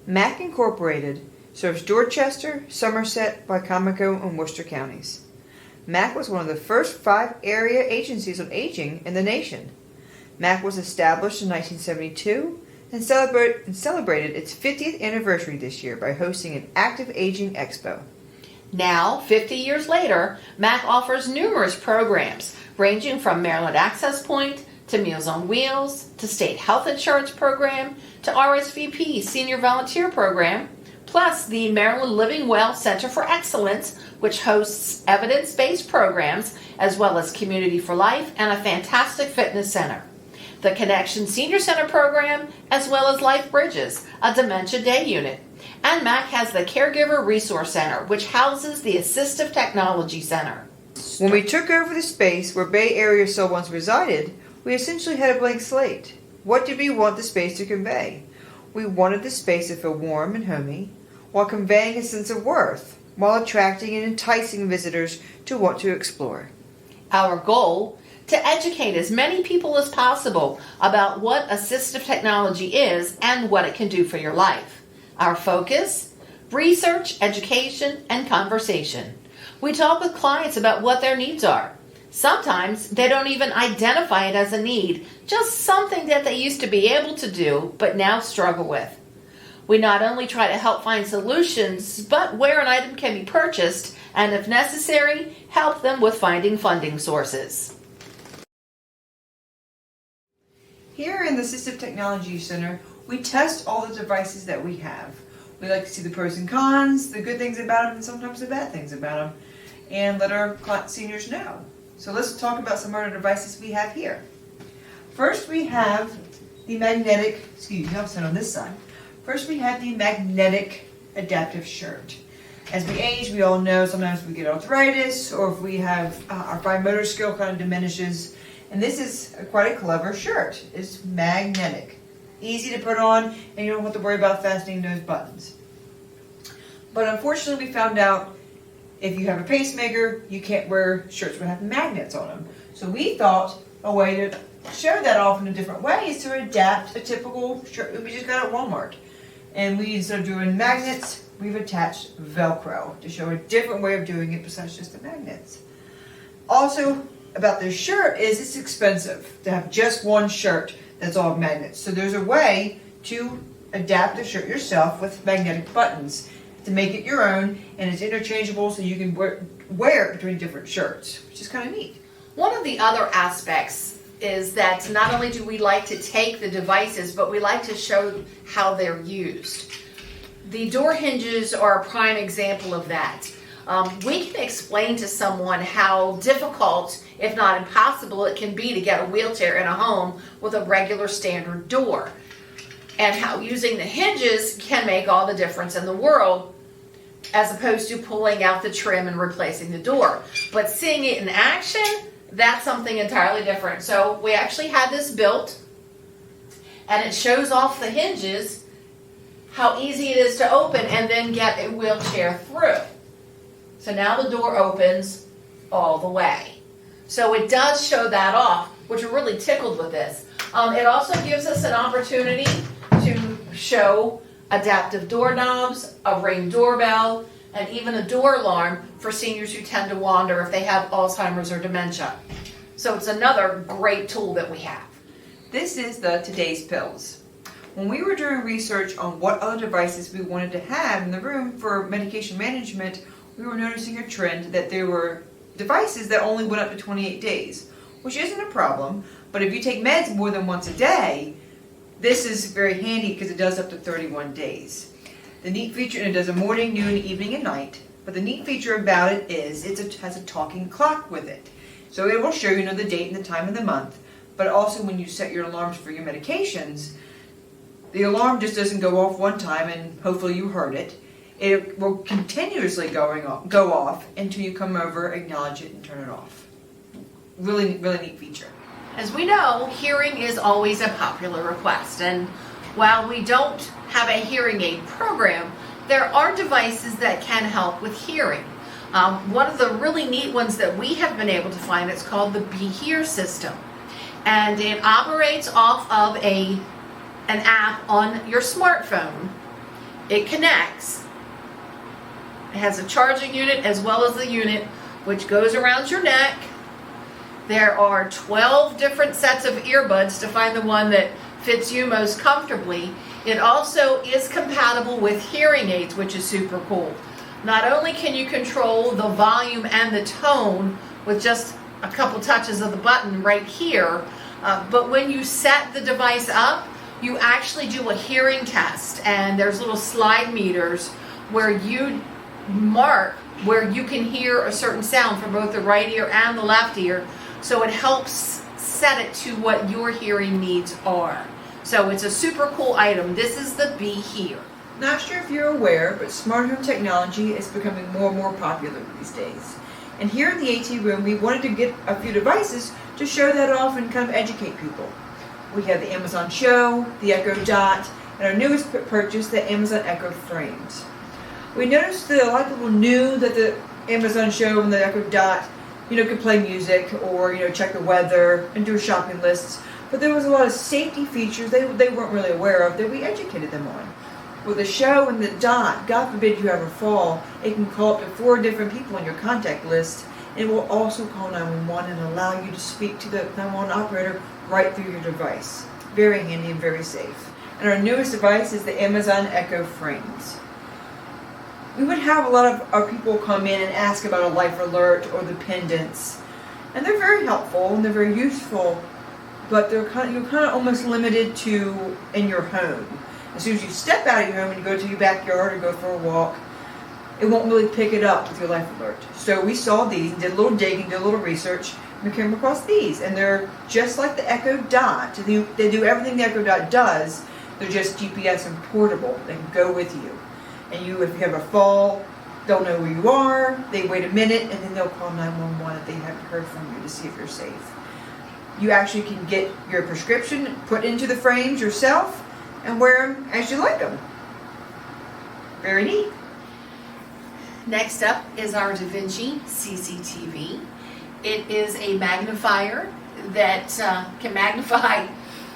MAC Incorporated serves Dorchester, Somerset, Wicomico, and Worcester counties. MAC was one of the first 5 area agencies on aging in the nation. MAC was established in 1972 and celebrated its 50th anniversary this year by hosting an active aging expo. Now, 50 years later, MAC offers numerous programs ranging from Maryland Access Point to Meals on Wheels to State Health Insurance Program to RSVP Senior Volunteer Program, plus the Maryland Living Well Center for Excellence, which hosts evidence-based programs as well as Community for Life and a fantastic fitness center. The Connection Senior Center program, as well as Life Bridges, a dementia day unit. And MAC has the Caregiver Resource Center, which houses the Assistive Technology Center. When we took over the space where Bay Area still once resided, we essentially had a blank slate. What did we want the space to convey? We wanted the space to feel warm and homey, while conveying a sense of worth, while attracting and enticing visitors to want to explore. Our goal: to educate as many people as possible about what assistive technology is and what it can do for your life. Our focus: research, education, and conversation. We talk with clients about what their needs are. Sometimes they don't even identify it as a need, just something that they used to be able to do but now struggle with. We not only try to help find solutions, but where an item can be purchased, and if necessary, help them with finding funding sources. Here in the Assistive Technology Center, we test all the devices that we have. We like to see the pros and cons, the good things about them, and sometimes the bad things about them, and let our seniors know. So let's talk about some of our devices we have here. First we have the magnetic, I'll sit on this side. First we have the magnetic adaptive shirt. As we age, we all know sometimes we get arthritis, or if we have our fine motor skill kind of diminishes. And this is quite a clever shirt. It's magnetic. Easy to put on, and you don't have to worry about fastening those buttons. But unfortunately we found out if you have a pacemaker, you can't wear shirts that have magnets on them. So we thought a way to show that off in a different way is to adapt a typical shirt that we just got at Walmart. And we, instead of doing magnets, we've attached Velcro to show a different way of doing it besides just the magnets. Also, about this shirt is it's expensive to have just one shirt that's all magnets. So there's a way to adapt the shirt yourself with magnetic buttons to make it your own, and it's interchangeable so you can wear it between different shirts, which is kind of neat. One of the other aspects is that not only do we like to take the devices, but we like to show how they're used. The door hinges are a prime example of that. We can explain to someone how difficult, if not impossible, it can be to get a wheelchair in a home with a regular standard door, and how using the hinges can make all the difference in the world, as opposed to pulling out the trim and replacing the door. But seeing it in action, that's something entirely different. So we actually had this built, and it shows off the hinges, how easy it is to open and then get a wheelchair through. So now the door opens all the way. So it does show that off, which we're really tickled with this. It also gives us an opportunity to show adaptive doorknobs, a Ring doorbell, and even a door alarm for seniors who tend to wander if they have Alzheimer's or dementia. So it's another great tool that we have. This is the Today's Pills. When we were doing research on what other devices we wanted to have in the room for medication management, we were noticing a trend that there were devices that only went up to 28 days, which isn't a problem, but if you take meds more than once a day, this is very handy because it does up to 31 days. The neat feature, and it does a morning, noon, evening, and night, but the neat feature about it is it has a talking clock with it. So it will show you the date and the time of the month, but also when you set your alarms for your medications, the alarm just doesn't go off one time and hopefully you heard it. It will continuously go off until you come over, acknowledge it, and turn it off. Really, really neat feature. As we know, hearing is always a popular request, and while we don't have a hearing aid program, there are devices that can help with hearing. One of the really neat ones that we have been able to find is called the Be Here system, and it operates off of an app on your smartphone, It connects. It has a charging unit as well as the unit which goes around your neck. There are 12 different sets of earbuds to find the one that fits you most comfortably. It also is compatible with hearing aids, which is super cool. Not only can you control the volume and the tone with just a couple touches of the button right here, but when you set the device up, you actually do a hearing test, and there's little slide meters where you mark where you can hear a certain sound from both the right ear and the left ear, so it helps set it to what your hearing needs are. So it's a super cool item. This is the Be Here. Not sure if you're aware, but smart home technology is becoming more and more popular these days. And here in the AT room, we wanted to get a few devices to show that off and kind of educate people. We have the Amazon Show, the Echo Dot, and our newest purchase, the Amazon Echo Frames. We noticed that a lot of people knew that the Amazon Show and the Echo Dot, could play music or, check the weather and do shopping lists. But there was a lot of safety features they weren't really aware of that we educated them on. With the Show and the Dot, God forbid you ever fall, it can call up to 4 different people on your contact list. It will also call 911 and allow you to speak to the 911 operator right through your device. Very handy and very safe. And our newest device is the Amazon Echo Frames. We would have a lot of our people come in and ask about a life alert or the pendants. And they're very helpful and they're very useful, but you're kind of almost limited to in your home. As soon as you step out of your home and you go to your backyard or go for a walk, it won't really pick it up with your life alert. So we saw these and did a little digging, did a little research, and we came across these. And they're just like the Echo Dot. They do everything the Echo Dot does. They're just GPS and portable. They can go with you. And if you have a fall, they'll know where you are. They wait a minute, and then they'll call 911 if they haven't heard from you to see if you're safe. You actually can get your prescription put into the frames yourself and wear them as you like them. Very neat. Next up is our DaVinci CCTV. It is a magnifier that can magnify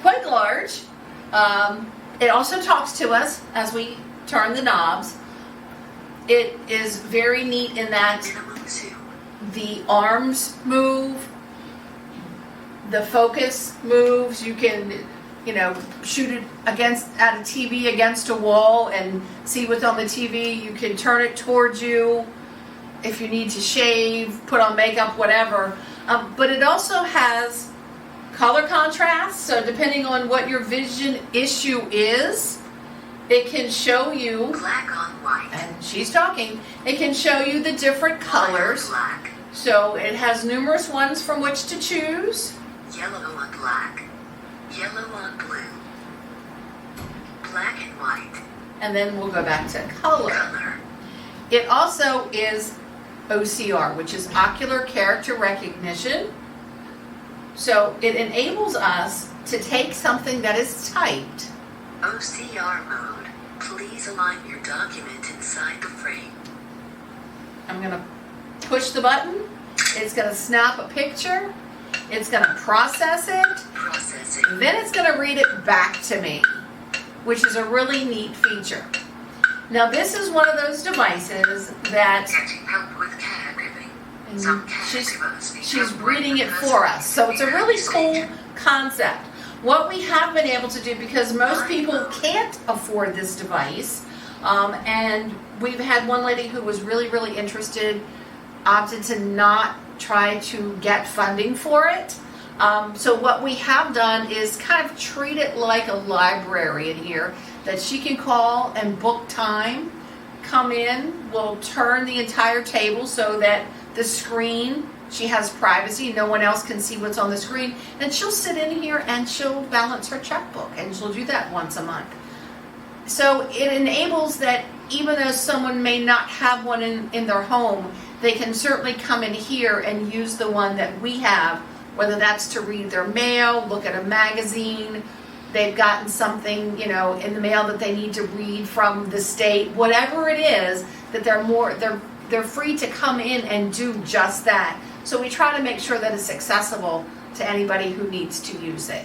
quite large. It also talks to us as we turn the knobs. It is very neat in that the arms move, the focus moves. You can shoot it at a TV against a wall and see what's on the TV. You can turn it towards you if you need to shave, put on makeup, whatever. But it also has color contrast, so depending on what your vision issue is, it can show you black on white. And she's talking. It can show you the different colors. Black. So it has numerous ones from which to choose. Yellow on black. Yellow on blue. Black and white. And then we'll go back to color. Color. It also is OCR, which is ocular character recognition. So it enables us to take something that is typed. OCR mode. Please align your document inside the frame. I'm going to push the button. It's going to snap a picture. It's going to process it. Processing. Then it's going to read it back to me, which is a really neat feature. Now this is one of those devices that Getting help with caregiving. Some caregivers need she's help reading with it for us. So it's a really cool procedure. concept. What we have been able to do, because most people can't afford this device, and we've had one lady who was really, really interested, opted to not try to get funding for it. So what we have done is kind of treat it like a library in here, that she can call and book time, come in, we'll turn the entire table so that the screen, she has privacy, no one else can see what's on the screen, and she'll sit in here and she'll balance her checkbook, and she'll do that once a month. So it enables that even though someone may not have one in their home, they can certainly come in here and use the one that we have, whether that's to read their mail, look at a magazine, they've gotten something, in the mail that they need to read from the state, whatever it is, that they're free to come in and do just that. So we try to make sure that it's accessible to anybody who needs to use it.